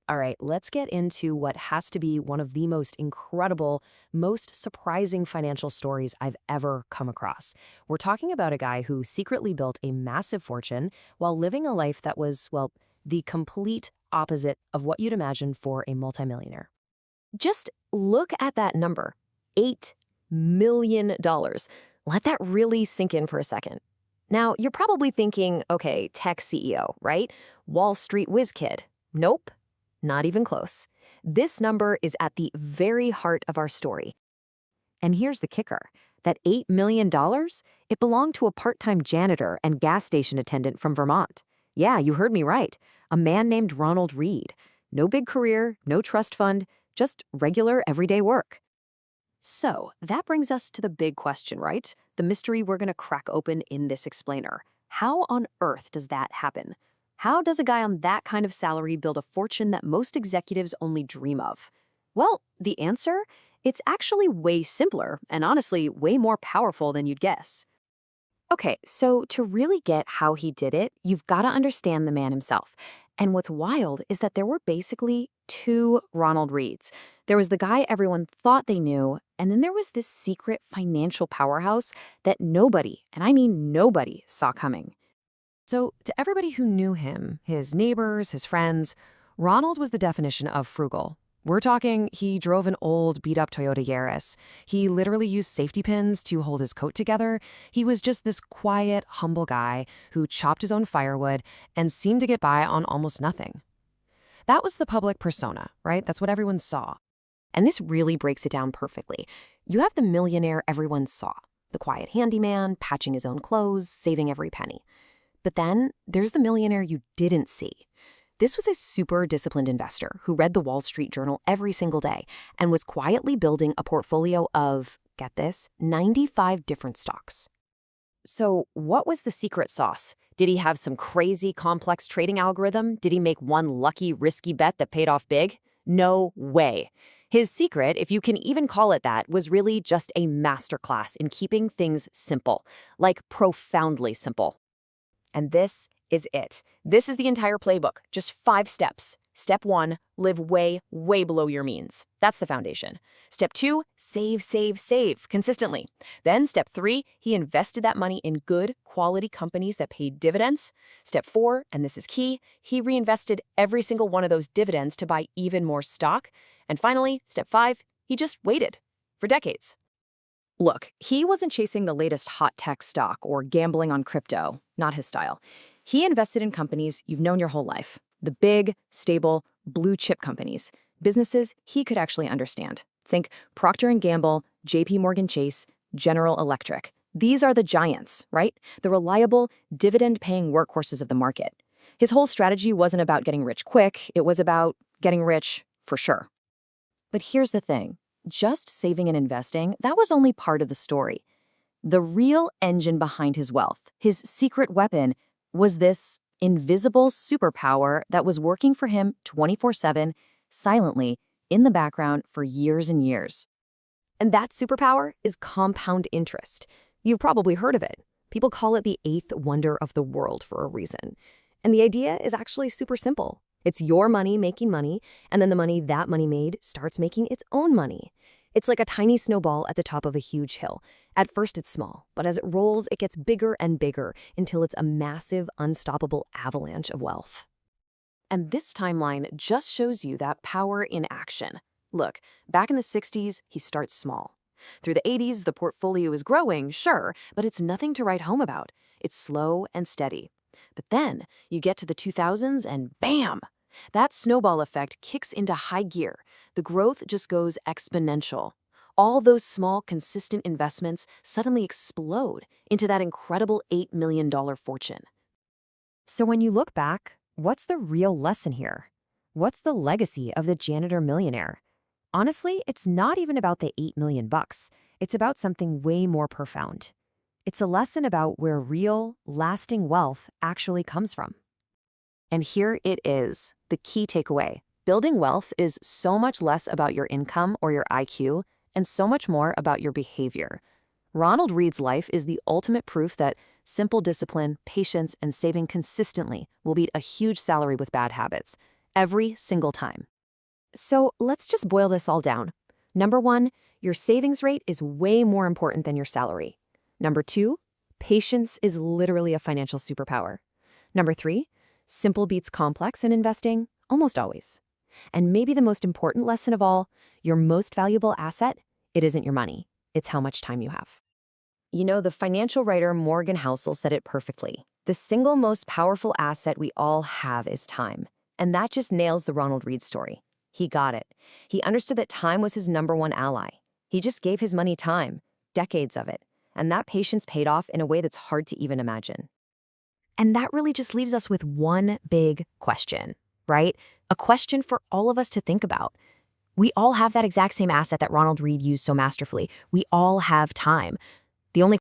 All right, let's get into what has to be one of the most incredible, most surprising financial stories I've ever come across. We're talking about a guy who secretly built a massive fortune while living a life that was, well, the complete opposite of what you'd imagine for a multimillionaire. Just look at that number, $8 million. Let that really sink in for a second. Now, you're probably thinking, okay, tech CEO, right? Wall Street whiz kid. Nope. Not even close. This number is at the very heart of our story. And here's the kicker. That $8 million, it belonged to a part-time janitor and gas station attendant from Vermont. Yeah, you heard me right. A man named Ronald Read. No big career, no trust fund, just regular everyday work. So that brings us to the big question, right? The mystery we're going to crack open in this explainer. How on earth does that happen? How does a guy on that kind of salary build a fortune that most executives only dream of? Well, the answer? It's actually way simpler and honestly way more powerful than you'd guess. Okay, so to really get how he did it, you've got to understand the man himself. And what's wild is that there were basically two Ronald Reads. There was the guy everyone thought they knew, and then there was this secret financial powerhouse that nobody, and I mean nobody, saw coming. So, to everybody who knew him, his neighbors, his friends, Ronald was the definition of frugal. We're talking he drove an old, beat-up Toyota Yaris. He literally used safety pins to hold his coat together. He was just this quiet, humble guy who chopped his own firewood and seemed to get by on almost nothing. That was the public persona, right? That's what everyone saw. And this really breaks it down perfectly. You have the millionaire everyone saw, the quiet handyman, patching his own clothes, saving every penny. But then there's the millionaire you didn't see. This was a super disciplined investor who read the Wall Street Journal every single day and was quietly building a portfolio of, get this, 95 different stocks. So what was the secret sauce? Did he have some crazy complex trading algorithm? Did he make one lucky, risky bet that paid off big? No way. His secret, if you can even call it that, was really just a masterclass in keeping things simple, like profoundly simple. And this is it. This is the entire playbook, just 5 steps. Step 1, live way, way below your means. That's the foundation. Step 2, save, save, save consistently. Then step 3, he invested that money in good, quality companies that paid dividends. Step 4, and this is key, he reinvested every single one of those dividends to buy even more stock. And finally, step 5, he just waited for decades. Look, he wasn't chasing the latest hot tech stock or gambling on crypto, not his style. He invested in companies you've known your whole life, the big, stable, blue-chip companies, businesses he could actually understand. Think Procter & Gamble, JP Morgan Chase, General Electric. These are the giants, right? The reliable, dividend-paying workhorses of the market. His whole strategy wasn't about getting rich quick, it was about getting rich for sure. But here's the thing. Just saving and investing, that was only part of the story. The real engine behind his wealth, his secret weapon, was this invisible superpower that was working for him 24/7, silently, in the background for years and years. And that superpower is compound interest. You've probably heard of it. People call it the 8th wonder of the world for a reason. And the idea is actually super simple. It's your money making money, and then the money that money made starts making its own money. It's like a tiny snowball at the top of a huge hill. At first it's small, but as it rolls, it gets bigger and bigger until it's a massive, unstoppable avalanche of wealth. And this timeline just shows you that power in action. Look, back in the 60s, he starts small. Through the 80s, the portfolio is growing, sure, but it's nothing to write home about. It's slow and steady. But then you get to the 2000s and bam! That snowball effect kicks into high gear. The growth just goes exponential. All those small, consistent investments suddenly explode into that incredible $8 million fortune. So when you look back, what's the real lesson here? What's the legacy of the janitor millionaire? Honestly, it's not even about the $8 million. It's about something way more profound. It's a lesson about where real, lasting wealth actually comes from. And here it is, the key takeaway. Building wealth is so much less about your income or your IQ and so much more about your behavior. Ronald Read's life is the ultimate proof that simple discipline, patience, and saving consistently will beat a huge salary with bad habits. every single time. So let's just boil this all down. Number 1, your savings rate is way more important than your salary. Number 2, patience is literally a financial superpower. Number 3, simple beats complex in investing, almost always. And maybe the most important lesson of all, your most valuable asset, it isn't your money, it's how much time you have. You know, the financial writer Morgan Housel said it perfectly. The single most powerful asset we all have is time. And that just nails the Ronald Read story. He got it. He understood that time was his number one ally. He just gave his money time, decades of it. And that patience paid off in a way that's hard to even imagine. And that really just leaves us with one big question, right? A question for all of us to think about. We all have that exact same asset that Ronald Read used so masterfully. We all have time. The only